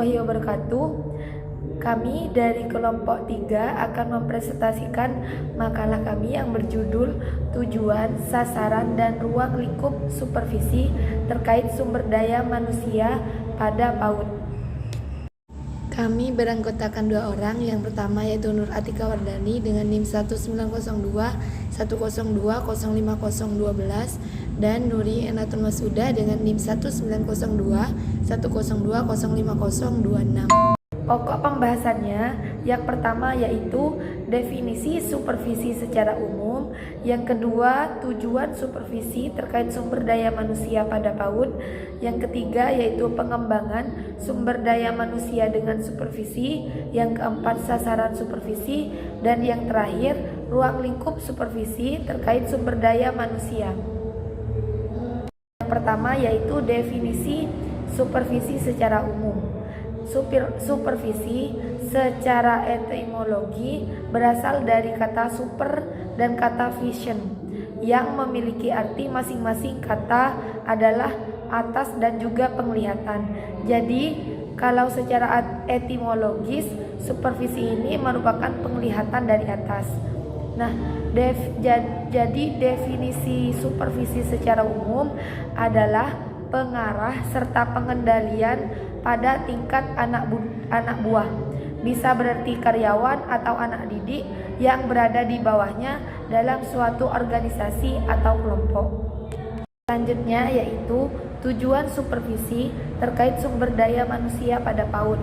warahmatullahi wabarakatuh. Kami dari kelompok 3 akan mempresentasikan makalah kami yang berjudul Tujuan, Sasaran, dan Ruang Lingkup Supervisi terkait Sumber Daya Manusia pada PAUD. Kami beranggotakan 2 orang. Yang pertama yaitu Nur Atika Wardani dengan NIM 1902 102 05012 dan Nuri Enatun Masuda dengan NIM 1902 102 05026. Pokok pembahasannya yang pertama yaitu definisi supervisi secara umum, yang kedua tujuan supervisi terkait sumber daya manusia pada PAUD, yang ketiga yaitu pengembangan sumber daya manusia dengan supervisi, yang keempat sasaran supervisi, dan yang terakhir ruang lingkup supervisi terkait sumber daya manusia. Yang pertama yaitu definisi supervisi secara umum. Supervisi secara etimologi berasal dari kata super dan kata vision yang memiliki arti masing-masing. Kata adalah atas dan juga penglihatan. Jadi kalau secara etimologis supervisi ini merupakan penglihatan dari atas. Nah, jadi definisi supervisi secara umum adalah pengarah serta pengendalian pada tingkat anak buah. Bisa berarti karyawan atau anak didik yang berada di bawahnya dalam suatu organisasi atau kelompok. Selanjutnya yaitu tujuan supervisi terkait sumber daya manusia pada PAUD.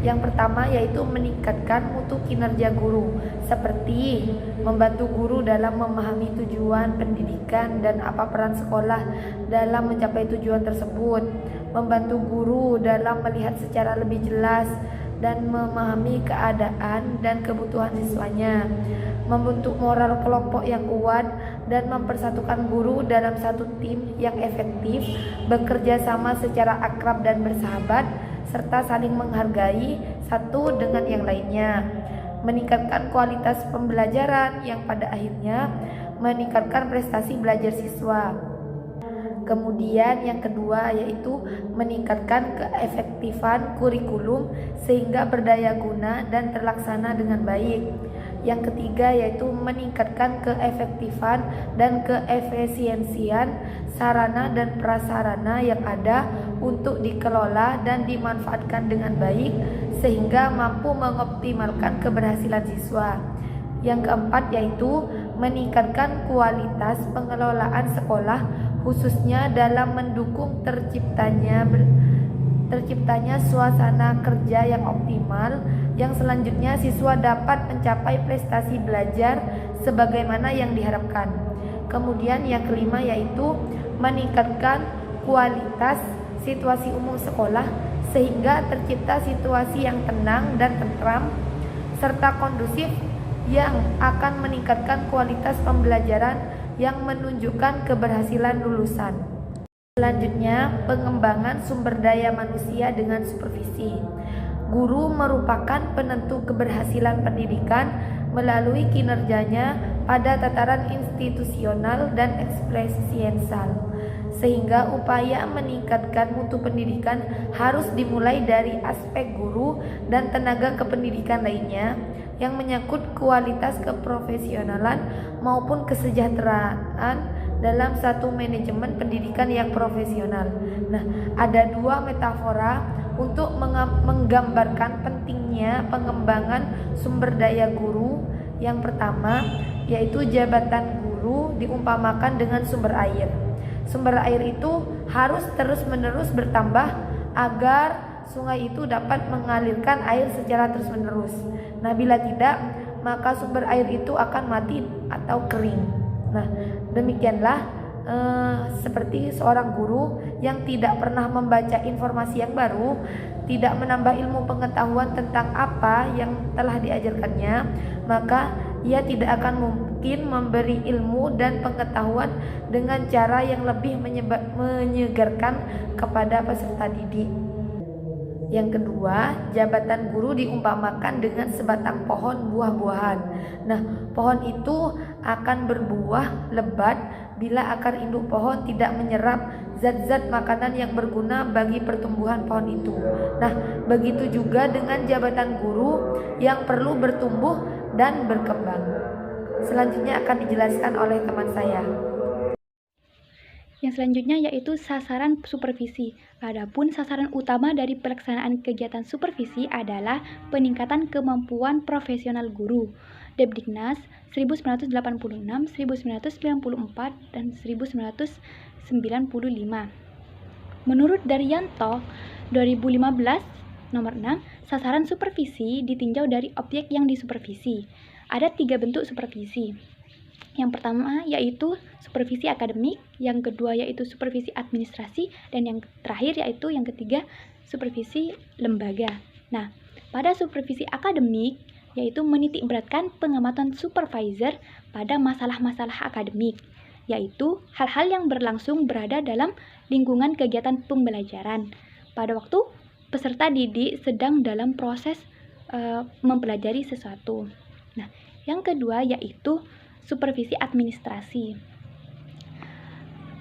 Yang pertama yaitu meningkatkan mutu kinerja guru, seperti membantu guru dalam memahami tujuan pendidikan dan apa peran sekolah dalam mencapai tujuan tersebut, membantu guru dalam melihat secara lebih jelas dan memahami keadaan dan kebutuhan siswanya, membentuk moral kelompok yang kuat dan mempersatukan guru dalam satu tim yang efektif, bekerja sama secara akrab dan bersahabat, serta saling menghargai satu dengan yang lainnya, meningkatkan kualitas pembelajaran yang pada akhirnya meningkatkan prestasi belajar siswa. Kemudian yang kedua yaitu meningkatkan keefektifan kurikulum sehingga berdaya guna dan terlaksana dengan baik. Yang ketiga yaitu meningkatkan keefektifan dan keefisiensian sarana dan prasarana yang ada untuk dikelola dan dimanfaatkan dengan baik sehingga mampu mengoptimalkan keberhasilan siswa. Yang keempat yaitu meningkatkan kualitas pengelolaan sekolah khususnya dalam mendukung terciptanya suasana kerja yang optimal, yang selanjutnya siswa dapat mencapai prestasi belajar sebagaimana yang diharapkan. Kemudian yang kelima yaitu meningkatkan kualitas situasi umum sekolah sehingga tercipta situasi yang tenang dan tentram serta kondusif yang akan meningkatkan kualitas pembelajaran yang menunjukkan keberhasilan lulusan. Selanjutnya, pengembangan sumber daya manusia dengan supervisi. Guru merupakan penentu keberhasilan pendidikan melalui kinerjanya pada tataran institusional dan ekspresiensal, sehingga upaya meningkatkan mutu pendidikan harus dimulai dari aspek guru dan tenaga kependidikan lainnya yang menyangkut kualitas keprofesionalan maupun kesejahteraan dalam satu manajemen pendidikan yang profesional. Nah, ada 2 metafora untuk menggambarkan pentingnya pengembangan sumber daya guru. Yang pertama yaitu jabatan guru diumpamakan dengan sumber air. Sumber air itu harus terus-menerus bertambah agar sungai itu dapat mengalirkan air secara terus-menerus. Nah, bila tidak, maka sumber air itu akan mati atau kering. Nah, demikianlah seperti seorang guru yang tidak pernah membaca informasi yang baru, tidak menambah ilmu pengetahuan tentang apa yang telah diajarkannya, maka ia tidak akan mungkin memberi ilmu dan pengetahuan dengan cara yang lebih menyegarkan kepada peserta didik. Yang kedua, jabatan guru diumpamakan dengan sebatang pohon buah-buahan. Nah, pohon itu akan berbuah lebat bila akar induk pohon tidak menyerap zat-zat makanan yang berguna bagi pertumbuhan pohon itu. Nah, begitu juga dengan jabatan guru yang perlu bertumbuh dan berkembang. Selanjutnya akan dijelaskan oleh teman saya. Yang selanjutnya yaitu sasaran supervisi. Adapun sasaran utama dari pelaksanaan kegiatan supervisi adalah peningkatan kemampuan profesional guru. Depdiknas 1986, 1994, dan 1995. Menurut Daryanto 2015 nomor 6, sasaran supervisi ditinjau dari objek yang disupervisi. Ada 3 bentuk supervisi. Yang pertama yaitu supervisi akademik, yang kedua yaitu supervisi administrasi, dan yang terakhir yaitu yang ketiga supervisi lembaga. Nah, pada supervisi akademik yaitu menitikberatkan pengamatan supervisor pada masalah-masalah akademik, yaitu hal-hal yang berlangsung berada dalam lingkungan kegiatan pembelajaran pada waktu peserta didik sedang dalam proses mempelajari sesuatu. Nah, yang kedua yaitu supervisi administrasi.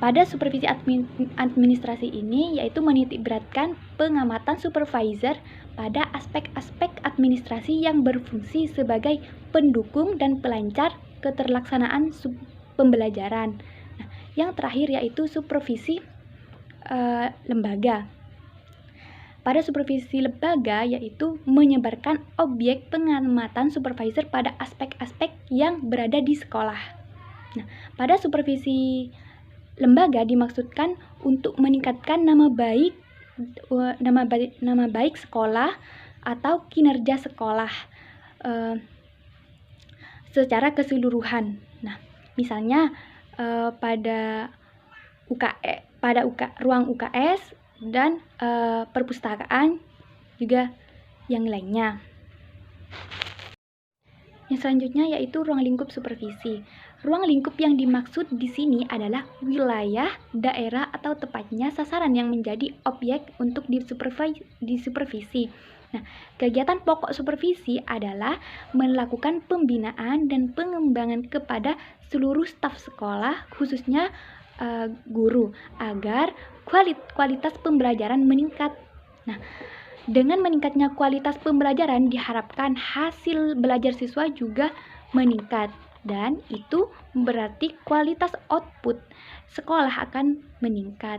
Pada supervisi administrasi ini yaitu menitikberatkan pengamatan supervisor pada aspek-aspek administrasi yang berfungsi sebagai pendukung dan pelancar keterlaksanaan pembelajaran. Nah, yang terakhir yaitu supervisi lembaga. Pada supervisi lembaga yaitu menyebarkan objek pengamatan supervisor pada aspek-aspek yang berada di sekolah. Nah, pada supervisi lembaga dimaksudkan untuk meningkatkan nama baik sekolah atau kinerja sekolah secara keseluruhan. Nah, misalnya pada ruang UKS dan perpustakaan juga yang lainnya. Yang selanjutnya yaitu ruang lingkup supervisi. Ruang lingkup yang dimaksud di sini adalah wilayah, daerah, atau tepatnya sasaran yang menjadi objek untuk disupervisi. Nah, kegiatan pokok supervisi adalah melakukan pembinaan dan pengembangan kepada seluruh staf sekolah, khususnya guru, agar kualitas pembelajaran meningkat. Nah, dengan meningkatnya kualitas pembelajaran diharapkan hasil belajar siswa juga meningkat, dan itu berarti kualitas output sekolah akan meningkat.